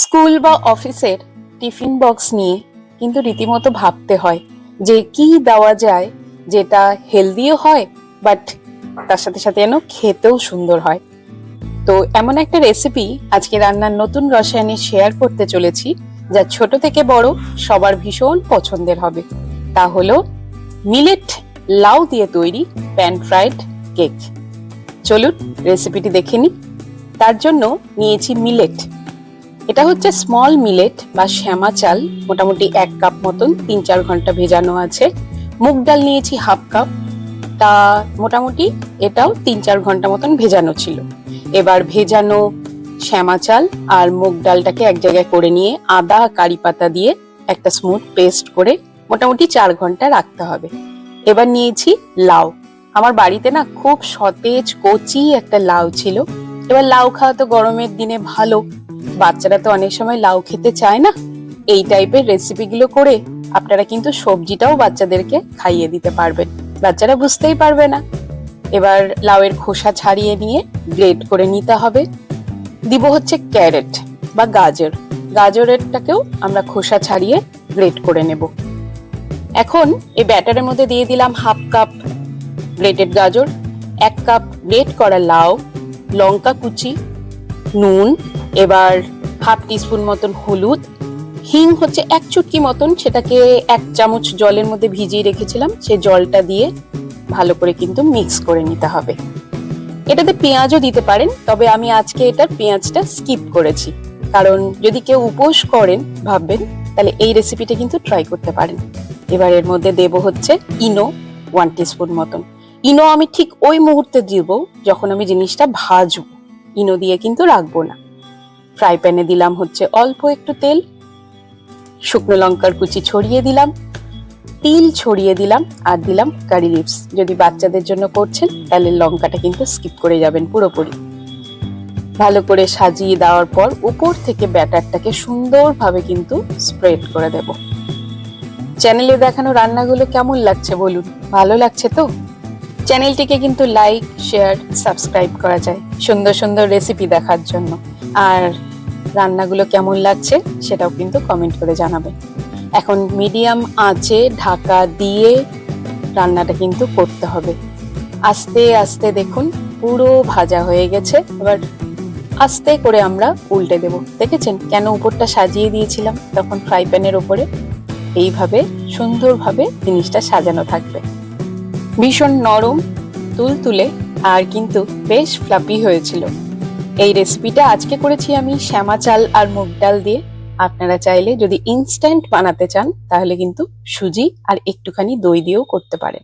School বা অফিসের tiffin box নিয়ে কিন্তু রীতিমতো ভাবতে হয় যে কি দেওয়া যায় যেটা হেলদিও হয়, বাট তার সাথে সাথে যেন খেতেও সুন্দর হয়। তো এমন একটা রেসিপি আজকে রান্নার নতুন রসায়নে শেয়ার করতে চলেছি, যা ছোট থেকে বড় সবার ভীষণ পছন্দের হবে। তা হলো মিলেট লাউ দিয়ে তৈরি প্যান ফ্রাইড কেক। চলুন রেসিপিটি দেখে নিই। তার জন্য নিয়েছি মিলেট। এটা হচ্ছে স্মল মিলেট বা শ্যামা চাল, মোটামুটি 1 কাপ মতন 3-4 ঘন্টা ভেজানো আছে। মুগ ডাল নিয়েছি হাফ কাপ, তা মোটামুটি এটাও 3-4 ঘন্টা মতন ভেজানো ছিল। এবার ভেজানো শ্যামা চাল আর মুগ ডালটাকে এক জায়গায় করে নিয়ে আদা কারি পাতা দিয়ে একটা স্মুথ পেস্ট করে মোটামুটি 4 ঘন্টা রাখতে হবে। এবার নিয়েছি লাউ। আমার বাড়িতে না খুব সতেজ কচি একটা লাউ ছিল। এবার লাউ খাওয়া তো গরমের দিনে ভালো, বাচ্চারা তো অনেক সময় লাউ খেতে চায় না। এই টাইপের রেসিপি গুলো করে আপনারা কিন্তু সবজিটাও বাচ্চাদেরকে খাইয়ে দিতে পারবেন, বাচ্চারা বুঝতেই পারবে না। এবার লাউয়ের খোসা ছাড়িয়ে নিয়ে গ্রেট করে নিতে হবে। দিব হচ্ছে ক্যারেট বা গাজর, গাজরেরটাকেও আমরা খোসা ছাড়িয়ে গ্রেট করে নেব। এখন এই ব্যাটারের মধ্যে দিয়ে দিলাম হাফ কাপ গ্রেটেড গাজর, 1 কাপ গ্রেট করা লাউ, লঙ্কা কুচি, নুন, এবার হাফ টিস্পুন মতন হলুদ, হিং হচ্ছে 1 চুটকি মতন, সেটাকে 1 চামচ জলের মধ্যে ভিজিয়ে রেখেছিলাম, সেই জলটা দিয়ে ভালো করে কিন্তু মিক্স করে নিতে হবে। এটাতে পেঁয়াজও দিতে পারেন, তবে আমি আজকে এটার পেঁয়াজটা স্কিপ করেছি, কারণ যদি কেউ উপোস করেন ভাববেন তাহলে এই রেসিপিটা কিন্তু ট্রাই করতে পারেন। এবার এর মধ্যে দেব হচ্ছে ইনো 1 টিস্পুন মতন। ইনো আমি ঠিক ওই মুহূর্তে দিব যখন আমি জিনিসটা ভাজবো, ইনো দিয়ে কিন্তু রাখবো না। ফ্রাই প্যানে দিলাম হচ্ছে অল্প একটু তেল, শুকনো লঙ্কার কুচি ছড়িয়ে দিলাম, তিল ছড়িয়ে দিলাম, আর দিলাম কারি লিভস। যদি বাচ্চাদের জন্য করছেন তাহলে লঙ্কাটা কিন্তু স্কিপ করে যাবেন পুরোপুরি। ভালো করে সাজিয়ে দেওয়ার পর উপর থেকে ব্যাটারটাকে সুন্দরভাবে কিন্তু স্প্রেড করে দেব। চ্যানেলে দেখানো রান্নাগুলো কেমন লাগছে বলুন, ভালো লাগছে তো? চ্যানেলটিকে কিন্তু লাইক, শেয়ার, সাবস্ক্রাইব করা যায় সুন্দর সুন্দর রেসিপি দেখার জন্য। আর রান্নাগুলো কেমন লাগছে সেটাও কিন্তু কমেন্ট করে জানাবেন। এখন মিডিয়াম আঁচে ঢাকা দিয়ে রান্নাটা কিন্তু করতে হবে। আস্তে আস্তে দেখুন পুরো ভাজা হয়ে গেছে। এবার আস্তে করে আমরা উল্টে দেব। দেখেছেন কেন উপরটা সাজিয়ে দিয়েছিলাম তখন ফ্রাই প্যানের ওপরে? এইভাবে সুন্দরভাবে জিনিসটা সাজানো থাকবে। ভীষণ নরম, তুলতুলে, আর কিন্তু বেশ ফ্লাপি হয়েছিল। এই রেসিপিটা আজকে করেছি আমি শ্যামা চাল আর মুগ ডাল দিয়ে। আপনারা চাইলে যদি ইনস্ট্যান্ট বানাতে চান তাহলে কিন্তু সুজি আর একটুখানি দই দিয়েও করতে পারেন।